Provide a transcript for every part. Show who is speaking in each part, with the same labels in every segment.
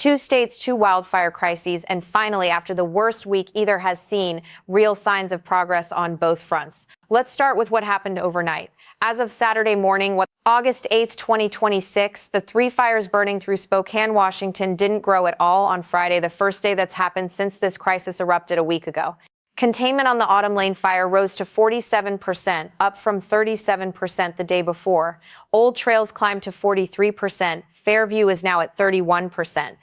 Speaker 1: Two states, two wildfire crises, and finally, after the worst week either has seen, real signs of progress on both fronts. Let's start with what happened overnight. As of Saturday morning, August 8, 2026, the three fires burning through Spokane, Washington didn't grow at all on Friday, the first day that's happened since this crisis erupted a week ago. Containment on the Autumn Lane fire rose to 47%, up from 37% the day before. Old Trails climbed to 43%. Fairview is now at 31%.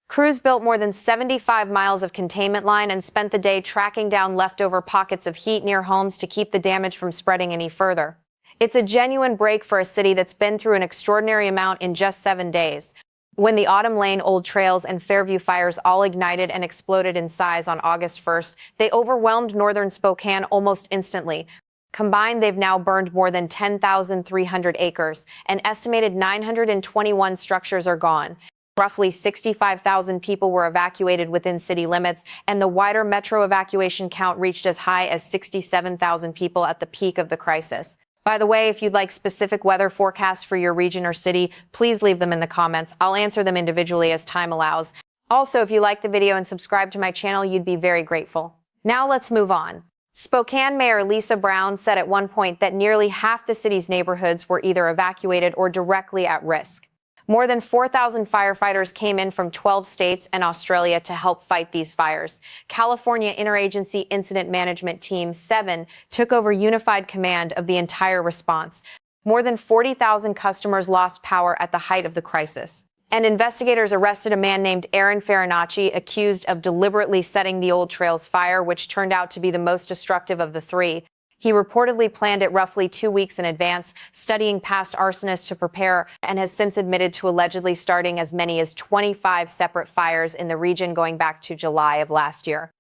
Speaker 1: Crews built more than 75 miles of containment line and spent the day tracking down leftover pockets of heat near homes to keep the damage from spreading any further. It's a genuine break for a city that's been through an extraordinary amount in just 7 days. When the Autumn Lane, Old Trails, and Fairview fires all ignited and exploded in size on August 1st, they overwhelmed northern Spokane almost instantly. Combined, they've now burned more than 10,300 acres. An estimated 921 structures are gone. Roughly 65,000 people were evacuated within city limits, and the wider metro evacuation count reached as high as 67,000 people at the peak of the crisis. By the way, if you'd like specific weather forecasts for your region or city, please leave them in the comments. I'll answer them individually as time allows. Also, if you like the video and subscribe to my channel, you'd be very grateful. Now let's move on. Spokane Mayor Lisa Brown said at one point that nearly half the city's neighborhoods were either evacuated or directly at risk. More than 4,000 firefighters came in from 12 states and Australia to help fight these fires. California Interagency Incident Management Team 7 took over unified command of the entire response. More than 40,000 customers lost power at the height of the crisis. And investigators arrested a man named Aaron Farinacci, accused of deliberately setting the Old Trails fire, which turned out to be the most destructive of the three. He reportedly planned it roughly 2 weeks in advance, studying past arsonists to prepare, and has since admitted to allegedly starting as many as 25 separate fires in the region going back to July of last year.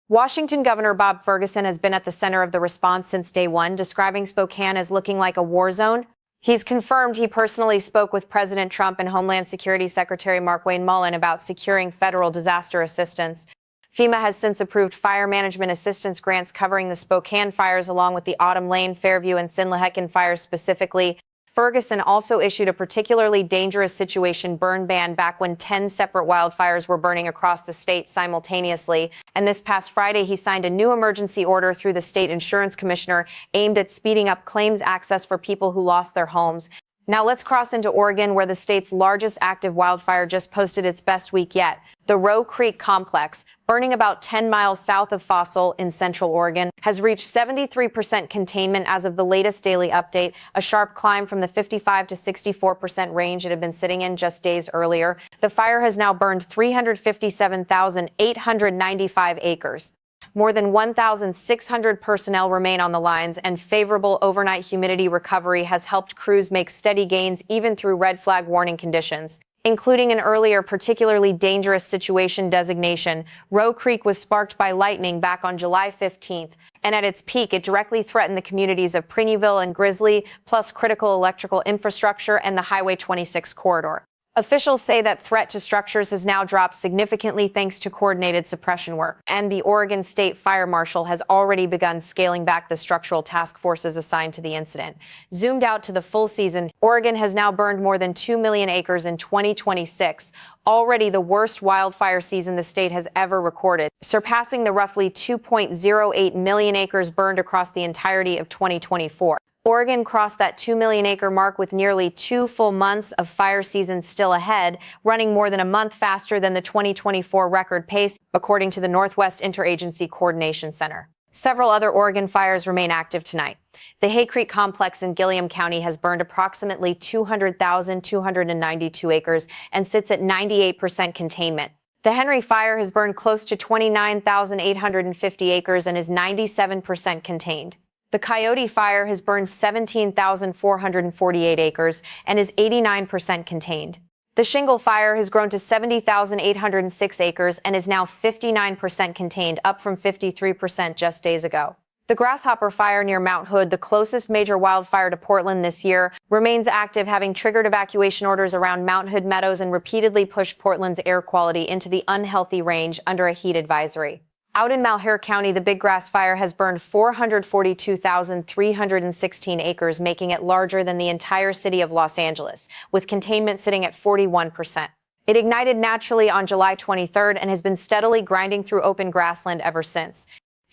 Speaker 1: Washington Governor Bob Ferguson has been at the center of the response since day one, describing Spokane as looking like a war zone. He's confirmed he personally spoke with President Trump and Homeland Security Secretary Markwayne Mullin about securing federal disaster assistance. FEMA has since approved fire management assistance grants covering the Spokane fires along with the Autumn Lane, Fairview, and Sinlahekin fires specifically. Ferguson also issued a particularly dangerous situation burn ban back when 10 separate wildfires were burning across the state simultaneously. And this past Friday, he signed a new emergency order through the state insurance commissioner aimed at speeding up claims access for people who lost their homes. Now let's cross into Oregon, where the state's largest active wildfire just posted its best week yet. The Roe Creek Complex, burning about 10 miles south of Fossil in central Oregon, has reached 73% containment as of the latest daily update, a sharp climb from the 55 to 64% range it had been sitting in just days earlier. The fire has now burned 357,895 acres. More than 1,600 personnel remain on the lines, and favorable overnight humidity recovery has helped crews make steady gains even through red flag warning conditions. Including an earlier particularly dangerous situation designation, Roe Creek was sparked by lightning back on July 15th, and at its peak it directly threatened the communities of Prineville and Grizzly, plus critical electrical infrastructure and the Highway 26 corridor. Officials say that threat to structures has now dropped significantly thanks to coordinated suppression work, and the Oregon State Fire Marshal has already begun scaling back the structural task forces assigned to the incident. Zoomed out to the full season, Oregon has now burned more than 2 million acres in 2026, already the worst wildfire season the state has ever recorded, surpassing the roughly 2.08 million acres burned across the entirety of 2024. Oregon crossed that 2 million acre mark with nearly 2 full months of fire season still ahead, running more than a month faster than the 2024 record pace, according to the Northwest Interagency Coordination Center. Several other Oregon fires remain active tonight. The Hay Creek Complex in Gilliam County has burned approximately 200,292 acres and sits at 98% containment. The Henry Fire has burned close to 29,850 acres and is 97% contained. The Coyote Fire has burned 17,448 acres and is 89% contained. The Shingle Fire has grown to 70,806 acres and is now 59% contained, up from 53% just days ago. The Grasshopper Fire near Mount Hood, the closest major wildfire to Portland this year, remains active, having triggered evacuation orders around Mount Hood Meadows and repeatedly pushed Portland's air quality into the unhealthy range under a heat advisory. Out in Malheur County, the Big Grass Fire has burned 442,316 acres, making it larger than the entire city of Los Angeles, with containment sitting at 41%. It ignited naturally on July 23rd and has been steadily grinding through open grassland ever since.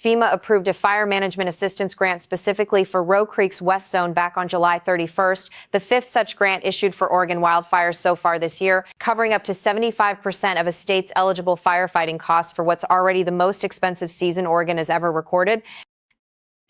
Speaker 1: FEMA approved a fire management assistance grant specifically for Roe Creek's West Zone back on July 31st, the fifth such grant issued for Oregon wildfires so far this year, covering up to 75% of a state's eligible firefighting costs for what's already the most expensive season Oregon has ever recorded.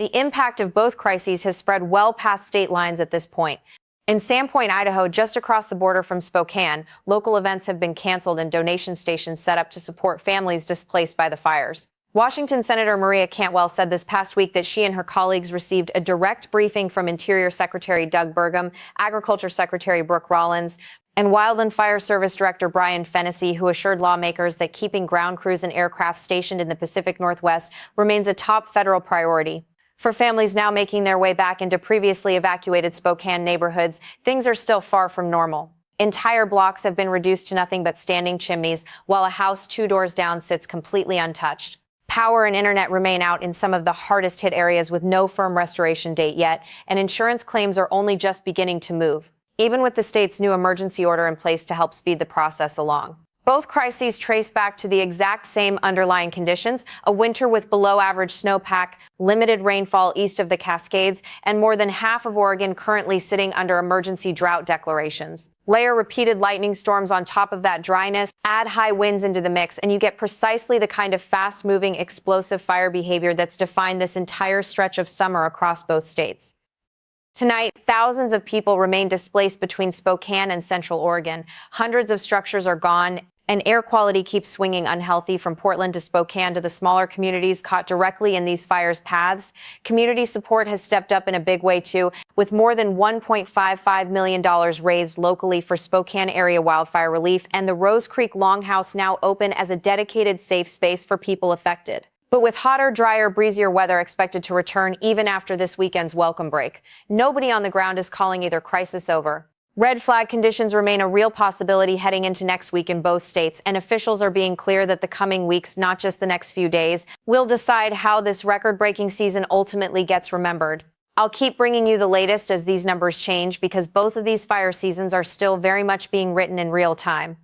Speaker 1: The impact of both crises has spread well past state lines at this point. In Sandpoint, Idaho, just across the border from Spokane, local events have been canceled and donation stations set up to support families displaced by the fires. Washington Senator Maria Cantwell said this past week that she and her colleagues received a direct briefing from Interior Secretary Doug Burgum, Agriculture Secretary Brooke Rollins, and Wildland Fire Service Director Brian Fennessy, who assured lawmakers that keeping ground crews and aircraft stationed in the Pacific Northwest remains a top federal priority. For families now making their way back into previously evacuated Spokane neighborhoods, things are still far from normal. Entire blocks have been reduced to nothing but standing chimneys, while a house 2 doors down sits completely untouched. Power and internet remain out in some of the hardest hit areas with no firm restoration date yet, and insurance claims are only just beginning to move, even with the state's new emergency order in place to help speed the process along. Both crises trace back to the exact same underlying conditions: a winter with below average snowpack, limited rainfall east of the Cascades, and more than half of Oregon currently sitting under emergency drought declarations. Layer repeated lightning storms on top of that dryness, add high winds into the mix, and you get precisely the kind of fast-moving, explosive fire behavior that's defined this entire stretch of summer across both states. Tonight, thousands of people remain displaced between Spokane and Central Oregon. Hundreds of structures are gone, and air quality keeps swinging unhealthy from Portland to Spokane to the smaller communities caught directly in these fires' paths. Community support has stepped up in a big way, too, with more than $1.55 million raised locally for Spokane area wildfire relief, and the Rose Creek Longhouse now open as a dedicated safe space for people affected. But with hotter, drier, breezier weather expected to return even after this weekend's welcome break, nobody on the ground is calling either crisis over. Red flag conditions remain a real possibility heading into next week in both states, and officials are being clear that the coming weeks, not just the next few days, will decide how this record-breaking season ultimately gets remembered. I'll keep bringing you the latest as these numbers change, because both of these fire seasons are still very much being written in real time.